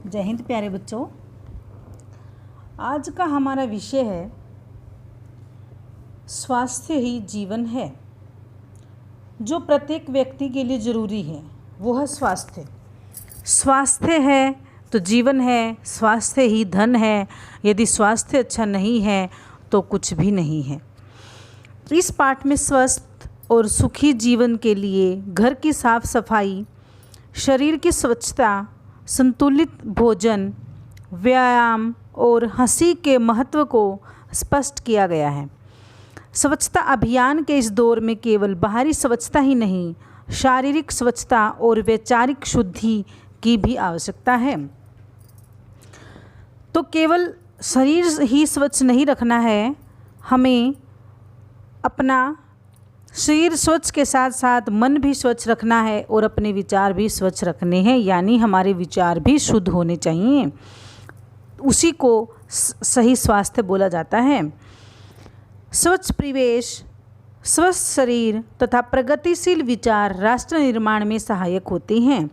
जय हिंद प्यारे बच्चों। आज का हमारा विषय है स्वास्थ्य ही जीवन है। जो प्रत्येक व्यक्ति के लिए ज़रूरी है वो है स्वास्थ्य। स्वास्थ्य है तो जीवन है, स्वास्थ्य ही धन है। यदि स्वास्थ्य अच्छा नहीं है तो कुछ भी नहीं है। इस पाठ में स्वस्थ और सुखी जीवन के लिए घर की साफ सफाई, शरीर की स्वच्छता, संतुलित भोजन, व्यायाम और हंसी के महत्व को स्पष्ट किया गया है। स्वच्छता अभियान के इस दौर में केवल बाहरी स्वच्छता ही नहीं, शारीरिक स्वच्छता और वैचारिक शुद्धि की भी आवश्यकता है। तो केवल शरीर ही स्वच्छ नहीं रखना है, हमें अपना शरीर स्वच्छ के साथ साथ मन भी स्वच्छ रखना है और अपने विचार भी स्वच्छ रखने हैं, यानी हमारे विचार भी शुद्ध होने चाहिए। उसी को सही स्वास्थ्य बोला जाता है। स्वच्छ परिवेश, स्वस्थ शरीर तथा प्रगतिशील विचार राष्ट्र निर्माण में सहायक होते हैं।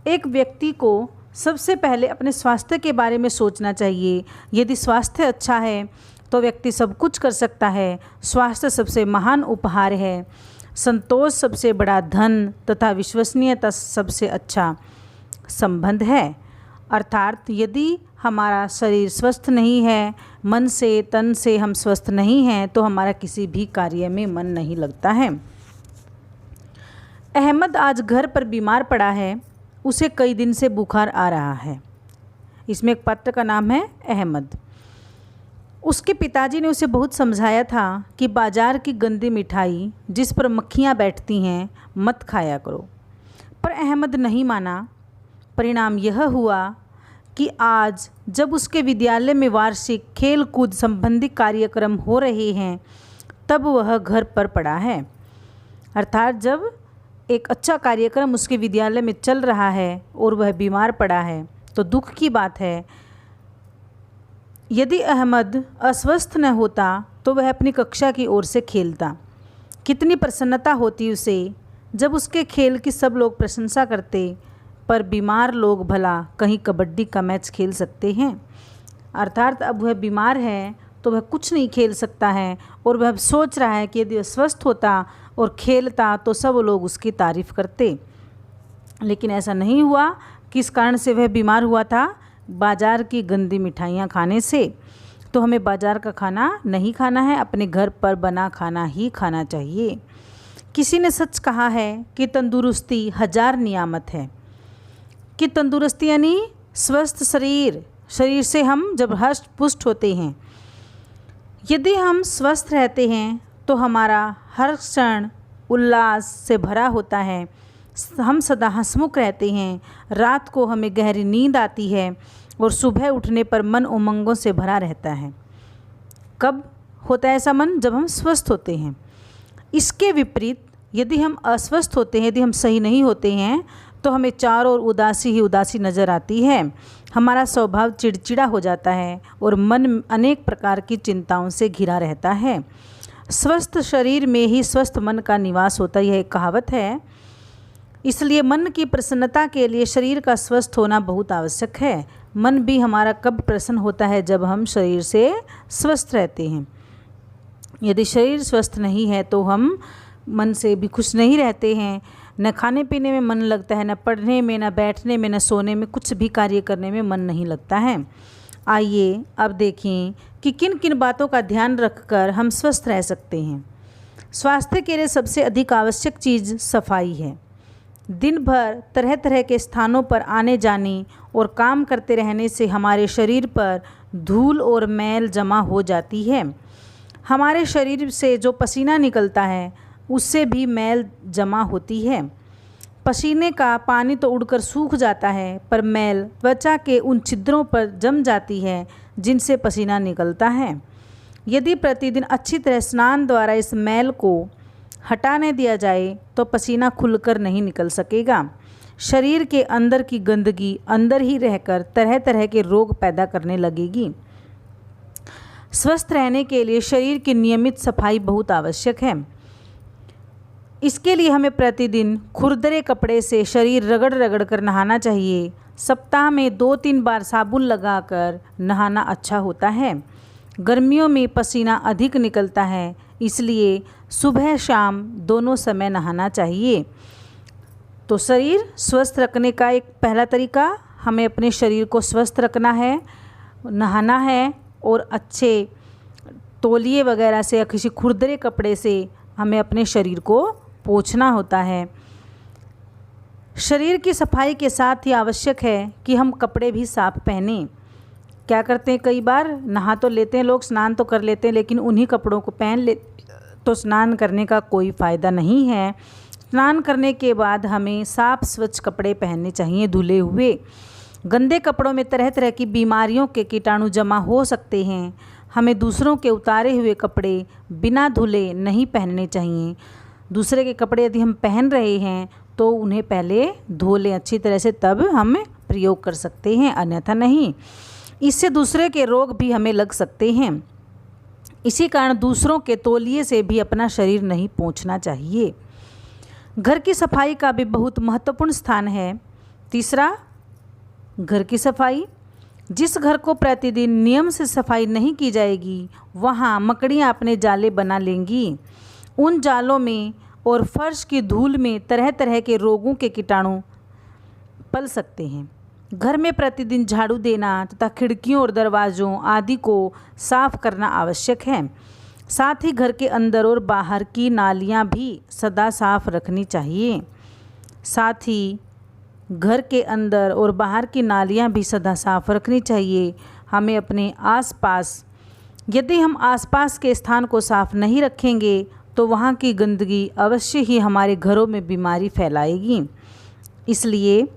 एक व्यक्ति को सबसे पहले अपने स्वास्थ्य के बारे में सोचना चाहिए। यदि स्वास्थ्य अच्छा है तो व्यक्ति सब कुछ कर सकता है। स्वास्थ्य सबसे महान उपहार है। संतोष सबसे बड़ा धन तथा विश्वसनीयता सबसे अच्छा संबंध है। अर्थात यदि हमारा शरीर स्वस्थ नहीं है, मन से तन से हम स्वस्थ नहीं हैं, तो हमारा किसी भी कार्य में मन नहीं लगता है। अहमद आज घर पर बीमार पड़ा है। उसे कई दिन से बुखार आ रहा है। इसमें एक पात्र का नाम है अहमद। उसके पिताजी ने उसे बहुत समझाया था कि बाजार की गंदी मिठाई जिस पर मक्खियाँ बैठती हैं मत खाया करो, पर अहमद नहीं माना। परिणाम यह हुआ कि आज जब उसके विद्यालय में वार्षिक खेल कूद संबंधी कार्यक्रम हो रहे हैं तब वह घर पर पड़ा है। अर्थात जब एक अच्छा कार्यक्रम उसके विद्यालय में चल रहा है और वह बीमार पड़ा है तो दुख की बात है। यदि अहमद अस्वस्थ न होता तो वह अपनी कक्षा की ओर से खेलता। कितनी प्रसन्नता होती उसे जब उसके खेल की सब लोग प्रशंसा करते, पर बीमार लोग भला कहीं कबड्डी का मैच खेल सकते हैं। अर्थात अब वह बीमार है तो वह कुछ नहीं खेल सकता है और वह सोच रहा है कि यदि वह स्वस्थ होता और खेलता तो सब लोग उसकी तारीफ़ करते। लेकिन ऐसा नहीं हुआ। किस कारण से वह बीमार हुआ था? बाज़ार की गंदी मिठाइयाँ खाने से। तो हमें बाज़ार का खाना नहीं खाना है, अपने घर पर बना खाना ही खाना चाहिए। किसी ने सच कहा है कि तंदुरुस्ती 1000 नियामत है। कि तंदुरुस्ती यानी स्वस्थ शरीर, शरीर से हम जब हष्ट पुष्ट होते हैं। यदि हम स्वस्थ रहते हैं तो हमारा हर क्षण उल्लास से भरा होता है। हम सदा हंसमुख रहते हैं। रात को हमें गहरी नींद आती है और सुबह उठने पर मन उमंगों से भरा रहता है। कब होता है ऐसा मन? जब हम स्वस्थ होते हैं। इसके विपरीत यदि हम अस्वस्थ होते हैं, यदि हम सही नहीं होते हैं तो हमें चारों ओर उदासी ही उदासी नज़र आती है। हमारा स्वभाव चिड़चिड़ा हो जाता है और मन अनेक प्रकार की चिंताओं से घिरा रहता है। स्वस्थ शरीर में ही स्वस्थ मन का निवास होता है, यह एक कहावत है। इसलिए मन की प्रसन्नता के लिए शरीर का स्वस्थ होना बहुत आवश्यक है। मन भी हमारा कब प्रसन्न होता है? जब हम शरीर से स्वस्थ रहते हैं। यदि शरीर स्वस्थ नहीं है तो हम मन से भी खुश नहीं रहते हैं। न खाने पीने में मन लगता है, न पढ़ने में, न बैठने में, न सोने में, कुछ भी कार्य करने में मन नहीं लगता है। आइए अब देखें कि किन किन बातों का ध्यान रखकर हम स्वस्थ रह सकते हैं। स्वास्थ्य के लिए सबसे अधिक आवश्यक चीज़ सफाई है। दिन भर तरह तरह के स्थानों पर आने जाने और काम करते रहने से हमारे शरीर पर धूल और मैल जमा हो जाती है। हमारे शरीर से जो पसीना निकलता है उससे भी मैल जमा होती है। पसीने का पानी तो उड़कर सूख जाता है, पर मैल त्वचा के उन छिद्रों पर जम जाती है जिनसे पसीना निकलता है। यदि प्रतिदिन अच्छी तरह स्नान द्वारा इस मैल को हटाने दिया जाए तो पसीना खुलकर नहीं निकल सकेगा। शरीर के अंदर की गंदगी अंदर ही रहकर तरह तरह के रोग पैदा करने लगेगी। स्वस्थ रहने के लिए शरीर की नियमित सफाई बहुत आवश्यक है। इसके लिए हमें प्रतिदिन खुरदरे कपड़े से शरीर रगड़ रगड़ कर नहाना चाहिए। सप्ताह में 2-3 बार साबुन लगाकर नहाना अच्छा होता है। गर्मियों में पसीना अधिक निकलता है, इसलिए सुबह शाम दोनों समय नहाना चाहिए। तो शरीर स्वस्थ रखने का एक पहला तरीका, हमें अपने शरीर को स्वस्थ रखना है, नहाना है और अच्छे तौलिए वगैरह से या किसी खुरदरे कपड़े से हमें अपने शरीर को पोंछना होता है। शरीर की सफाई के साथ ही आवश्यक है कि हम कपड़े भी साफ पहनें। क्या करते हैं, कई बार नहा तो लेते हैं लोग, स्नान तो कर लेते हैं, लेकिन उन्हीं कपड़ों को पहन ले तो स्नान करने का कोई फ़ायदा नहीं है। स्नान करने के बाद हमें साफ़ स्वच्छ कपड़े पहनने चाहिए, धुले हुए। गंदे कपड़ों में तरह तरह की बीमारियों के कीटाणु जमा हो सकते हैं। हमें दूसरों के उतारे हुए कपड़े बिना धुले नहीं पहनने चाहिए। दूसरे के कपड़े यदि हम पहन रहे हैं तो उन्हें पहले धो लें अच्छी तरह से, तब हम प्रयोग कर सकते हैं, अन्यथा नहीं। इससे दूसरे के रोग भी हमें लग सकते हैं। इसी कारण दूसरों के तौलिए से भी अपना शरीर नहीं पोंछना चाहिए। घर की सफाई का भी बहुत महत्वपूर्ण स्थान है। तीसरा, घर की सफाई। जिस घर को प्रतिदिन नियम से सफाई नहीं की जाएगी, वहाँ मकड़ियाँ अपने जाले बना लेंगी। उन जालों में और फर्श की धूल में तरह तरह के रोगों के कीटाणु पल सकते हैं। घर में प्रतिदिन झाड़ू देना तथा खिड़कियों और दरवाज़ों आदि को साफ करना आवश्यक है। साथ ही घर के अंदर और बाहर की नालियाँ भी सदा साफ रखनी चाहिए। साथ ही घर के अंदर और बाहर की नालियाँ भी सदा साफ रखनी चाहिए। हमें अपने आसपास, यदि हम आसपास के स्थान को साफ नहीं रखेंगे तो वहाँ की गंदगी अवश्य ही हमारे घरों में बीमारी फैलाएगी। इसलिए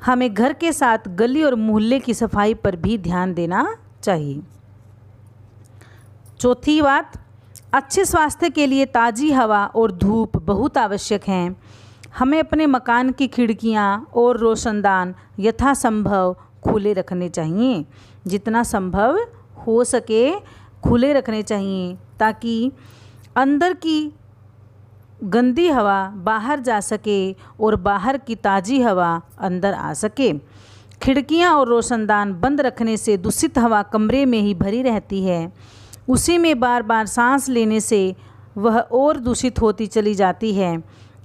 हमें घर के साथ गली और मोहल्ले की सफाई पर भी ध्यान देना चाहिए। चौथी बात, अच्छे स्वास्थ्य के लिए ताज़ी हवा और धूप बहुत आवश्यक हैं। हमें अपने मकान की खिड़कियां और रोशनदान यथासंभव खुले रखने चाहिए। जितना संभव हो सके खुले रखने चाहिए, ताकि अंदर की गंदी हवा बाहर जा सके और बाहर की ताज़ी हवा अंदर आ सके। खिड़कियां और रोशनदान बंद रखने से दूषित हवा कमरे में ही भरी रहती है। उसी में बार बार सांस लेने से वह और दूषित होती चली जाती है।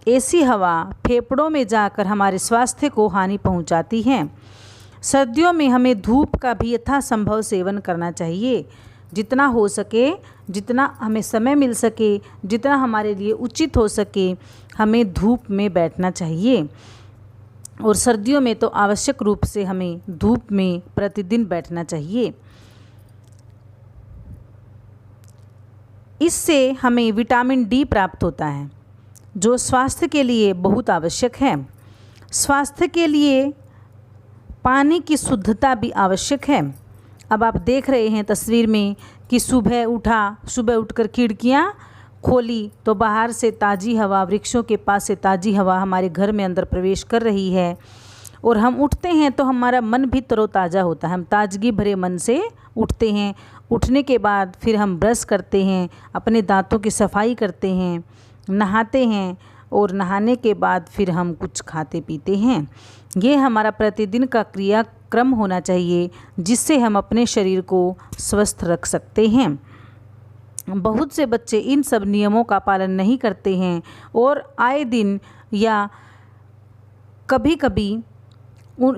ऐसी हवा फेफड़ों में जाकर हमारे स्वास्थ्य को हानि पहुंचाती है। सर्दियों में हमें धूप का भी यथासंभव सेवन करना चाहिए। जितना हो सके, जितना हमें समय मिल सके, जितना हमारे लिए उचित हो सके, हमें धूप में बैठना चाहिए। और सर्दियों में तो आवश्यक रूप से हमें धूप में प्रतिदिन बैठना चाहिए। इससे हमें विटामिन डी प्राप्त होता है, जो स्वास्थ्य के लिए बहुत आवश्यक है। स्वास्थ्य के लिए पानी की शुद्धता भी आवश्यक है। अब आप देख रहे हैं तस्वीर में कि सुबह उठकर खिड़कियां खोली तो बाहर से ताज़ी हवा, वृक्षों के पास से ताज़ी हवा हमारे घर में अंदर प्रवेश कर रही है। और हम उठते हैं तो हमारा मन भी तरोताज़ा होता है, हम ताजगी भरे मन से उठते हैं। उठने के बाद फिर हम ब्रश करते हैं, अपने दांतों की सफाई करते हैं, नहाते हैं और नहाने के बाद फिर हम कुछ खाते पीते हैं। ये हमारा प्रतिदिन का क्रियाक्रम होना चाहिए, जिससे हम अपने शरीर को स्वस्थ रख सकते हैं। बहुत से बच्चे इन सब नियमों का पालन नहीं करते हैं और आए दिन या कभी कभी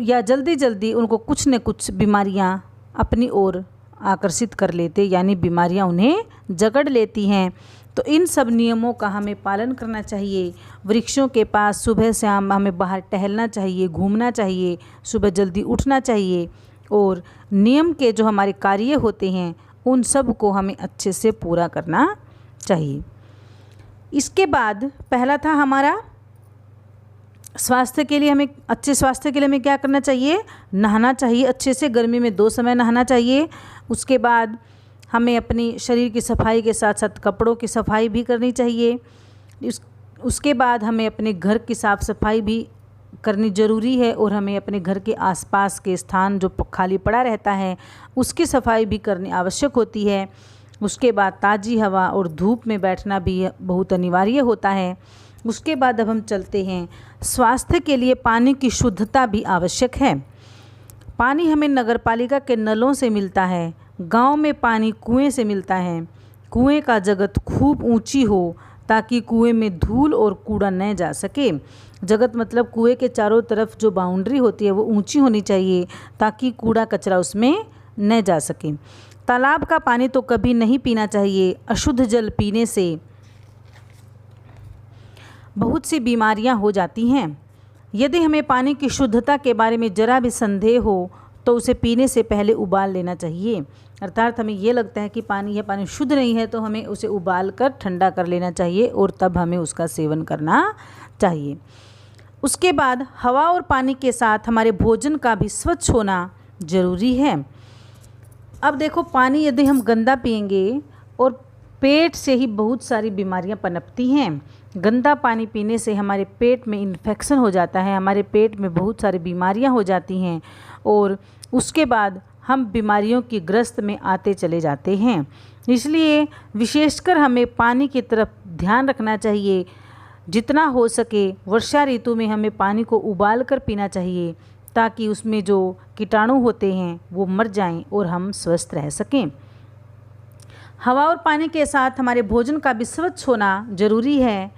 या जल्दी जल्दी उनको कुछ न कुछ बीमारियां अपनी ओर आकर्षित कर लेते, यानी बीमारियां उन्हें जकड़ लेती हैं। तो इन सब नियमों का हमें पालन करना चाहिए। वृक्षों के पास सुबह शाम हमें बाहर टहलना चाहिए, घूमना चाहिए, सुबह जल्दी उठना चाहिए और नियम के जो हमारे कार्य होते हैं उन सब को हमें अच्छे से पूरा करना चाहिए। इसके बाद पहला था हमारा स्वास्थ्य के लिए, हमें अच्छे स्वास्थ्य के लिए हमें क्या करना चाहिए, नहाना चाहिए अच्छे से, गर्मी में 2 समय नहाना चाहिए। उसके बाद हमें अपनी शरीर की सफाई के साथ साथ कपड़ों की सफाई भी करनी चाहिए। उसके बाद हमें अपने घर की साफ़ सफाई भी करनी ज़रूरी है और हमें अपने घर के आसपास के स्थान जो खाली पड़ा रहता है उसकी सफाई भी करनी आवश्यक होती है। उसके बाद ताज़ी हवा और धूप में बैठना भी बहुत अनिवार्य होता है। उसके बाद अब हम चलते हैं, स्वास्थ्य के लिए पानी की शुद्धता भी आवश्यक है। पानी हमें नगरपालिका के नलों से मिलता है, गांव में पानी कुएं से मिलता है। कुएं का जगत खूब ऊंची हो ताकि कुएं में धूल और कूड़ा न जा सके। जगत मतलब कुएं के चारों तरफ जो बाउंड्री होती है वो ऊंची होनी चाहिए ताकि कूड़ा कचरा उसमें न जा सके। तालाब का पानी तो कभी नहीं पीना चाहिए। अशुद्ध जल पीने से बहुत सी बीमारियां हो जाती हैं। यदि हमें पानी की शुद्धता के बारे में ज़रा भी संदेह हो तो उसे पीने से पहले उबाल लेना चाहिए। अर्थात हमें ये लगता है कि पानी शुद्ध नहीं है तो हमें उसे उबाल कर ठंडा कर लेना चाहिए और तब हमें उसका सेवन करना चाहिए। उसके बाद हवा और पानी के साथ हमारे भोजन का भी स्वच्छ होना ज़रूरी है। अब देखो, पानी यदि हम गंदा पिएंगे और पेट से ही बहुत सारी बीमारियां पनपती हैं। गंदा पानी पीने से हमारे पेट में इन्फेक्शन हो जाता है, हमारे पेट में बहुत सारी बीमारियां हो जाती हैं और उसके बाद हम बीमारियों की ग्रस्त में आते चले जाते हैं। इसलिए विशेषकर हमें पानी की तरफ ध्यान रखना चाहिए। जितना हो सके वर्षा ऋतु में हमें पानी को उबाल कर पीना चाहिए ताकि उसमें जो कीटाणु होते हैं वो मर जाएं और हम स्वस्थ रह सकें। हवा और पानी के साथ हमारे भोजन का भी स्वच्छ होना ज़रूरी है।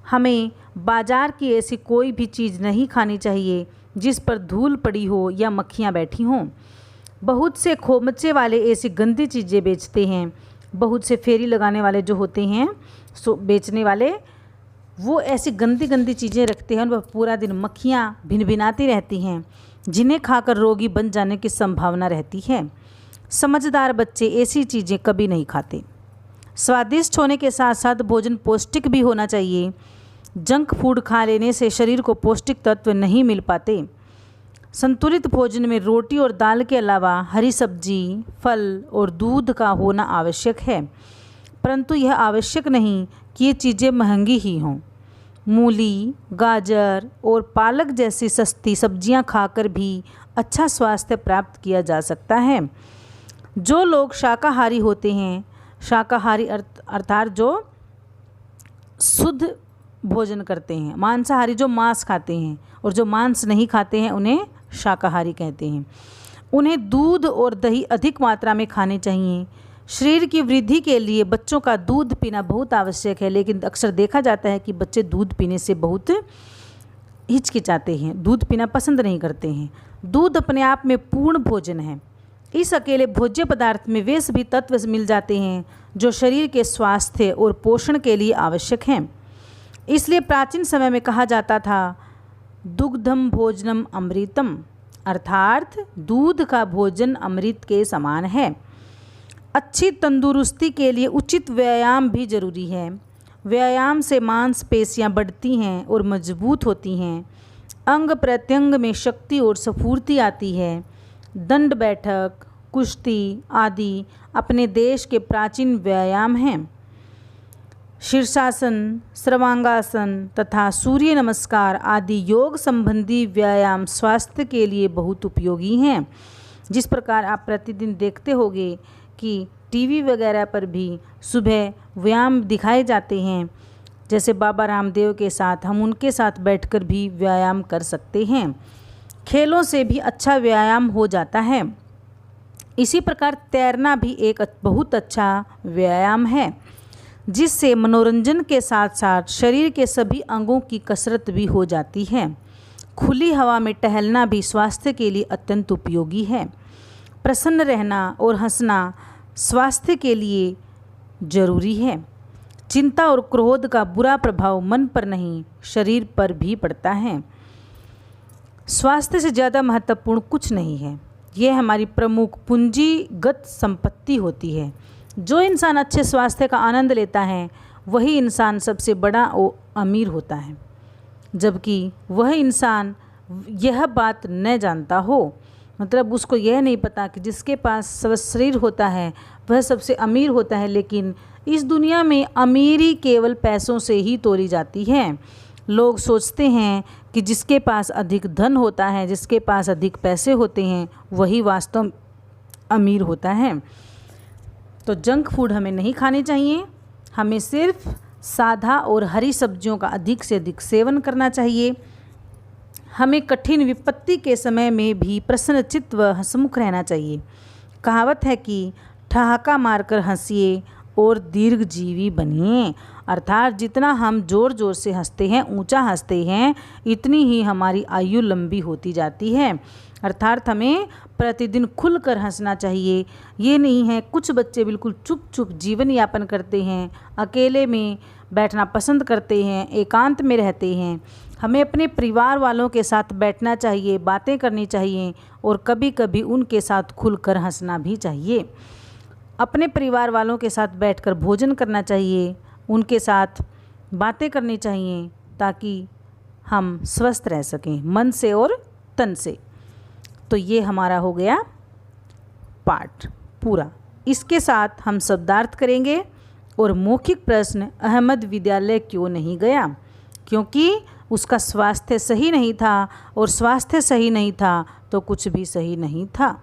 हमें बाज़ार की ऐसी कोई भी चीज़ नहीं खानी चाहिए जिस पर धूल पड़ी हो या मक्खियाँ बैठी हों। बहुत से खोमचे वाले ऐसी गंदी चीज़ें बेचते हैं। बहुत से फेरी लगाने वाले जो होते हैं बेचने वाले, वो ऐसी गंदी गंदी चीज़ें रखते हैं। उन पर पूरा दिन मक्खियाँ भिनभिनाती रहती हैं जिन्हें खाकर रोगी बन जाने की संभावना रहती है। समझदार बच्चे ऐसी चीज़ें कभी नहीं खाते। स्वादिष्ट होने के साथ साथ भोजन पौष्टिक भी होना चाहिए। जंक फूड खा लेने से शरीर को पौष्टिक तत्व नहीं मिल पाते। संतुलित भोजन में रोटी और दाल के अलावा हरी सब्जी, फल और दूध का होना आवश्यक है, परंतु यह आवश्यक नहीं कि ये चीज़ें महंगी ही हों। मूली, गाजर और पालक जैसी सस्ती सब्जियां खाकर भी अच्छा स्वास्थ्य प्राप्त किया जा सकता है। जो लोग शाकाहारी होते हैं, शाकाहारी अर्थात जो शुद्ध भोजन करते हैं, मांसाहारी जो मांस खाते हैं और जो मांस नहीं खाते हैं उन्हें शाकाहारी कहते हैं, उन्हें दूध और दही अधिक मात्रा में खाने चाहिए। शरीर की वृद्धि के लिए बच्चों का दूध पीना बहुत आवश्यक है, लेकिन अक्सर देखा जाता है कि बच्चे दूध पीने से बहुत हिचकिचाते हैं, दूध पीना पसंद नहीं करते हैं। दूध अपने आप में पूर्ण भोजन है। इस अकेले भोज्य पदार्थ में वे सभी तत्व मिल जाते हैं जो शरीर के स्वास्थ्य और पोषण के लिए आवश्यक हैं। इसलिए प्राचीन समय में कहा जाता था, दुग्धम भोजनम अमृतम, अर्थात दूध का भोजन अमृत के समान है। अच्छी तंदुरुस्ती के लिए उचित व्यायाम भी जरूरी है। व्यायाम से मांसपेशियां बढ़ती हैं और मजबूत होती हैं। अंग प्रत्यंग में शक्ति और स्फूर्ति आती है। दंड बैठक, कुश्ती आदि अपने देश के प्राचीन व्यायाम हैं। शीर्षासन, सर्वांगासन तथा सूर्य नमस्कार आदि योग संबंधी व्यायाम स्वास्थ्य के लिए बहुत उपयोगी हैं। जिस प्रकार आप प्रतिदिन देखते होंगे कि टीवी वगैरह पर भी सुबह व्यायाम दिखाए जाते हैं, जैसे बाबा रामदेव के साथ हम उनके साथ बैठकर भी व्यायाम कर सकते हैं। खेलों से भी अच्छा व्यायाम हो जाता है। इसी प्रकार तैरना भी एक बहुत अच्छा व्यायाम है, जिससे मनोरंजन के साथ साथ शरीर के सभी अंगों की कसरत भी हो जाती है। खुली हवा में टहलना भी स्वास्थ्य के लिए अत्यंत उपयोगी है। प्रसन्न रहना और हंसना स्वास्थ्य के लिए जरूरी है। चिंता और क्रोध का बुरा प्रभाव मन पर नहीं, शरीर पर भी पड़ता है। स्वास्थ्य से ज़्यादा महत्वपूर्ण कुछ नहीं है। यह हमारी प्रमुख पूंजीगत संपत्ति होती है। जो इंसान अच्छे स्वास्थ्य का आनंद लेता है वही इंसान सबसे बड़ा और अमीर होता है, जबकि वह इंसान यह बात न जानता हो, मतलब उसको यह नहीं पता कि जिसके पास स्वस्थ शरीर होता है वह सबसे अमीर होता है। लेकिन इस दुनिया में अमीरी केवल पैसों से ही तोड़ी जाती है। लोग सोचते हैं कि जिसके पास अधिक धन होता है, जिसके पास अधिक पैसे होते हैं, वही वास्तव अमीर होता है। तो जंक फूड हमें नहीं खाने चाहिए। हमें सिर्फ सादा और हरी सब्जियों का अधिक से अधिक सेवन करना चाहिए। हमें कठिन विपत्ति के समय में भी प्रसन्नचित्त व हंसमुख रहना चाहिए। कहावत है कि ठहाका मारकर हंसिए और दीर्घजीवी बनिए, अर्थात जितना हम ज़ोर ज़ोर से हंसते हैं, ऊंचा हंसते हैं, इतनी ही हमारी आयु लंबी होती जाती है। अर्थात हमें प्रतिदिन खुलकर हंसना चाहिए। ये नहीं है, कुछ बच्चे बिल्कुल चुप चुप जीवन यापन करते हैं, अकेले में बैठना पसंद करते हैं, एकांत में रहते हैं। हमें अपने परिवार वालों के साथ बैठना चाहिए, बातें करनी चाहिए और कभी कभी उनके साथ खुलकर हंसना भी चाहिए। अपने परिवार वालों के साथ बैठकर भोजन करना चाहिए, उनके साथ बातें करनी चाहिए, ताकि हम स्वस्थ रह सकें मन से और तन से। तो ये हमारा हो गया पाठ पूरा। इसके साथ हम शब्दार्थ करेंगे और मौखिक प्रश्न, अहमद विद्यालय क्यों नहीं गया? क्योंकि उसका स्वास्थ्य सही नहीं था, और स्वास्थ्य सही नहीं था तो कुछ भी सही नहीं था।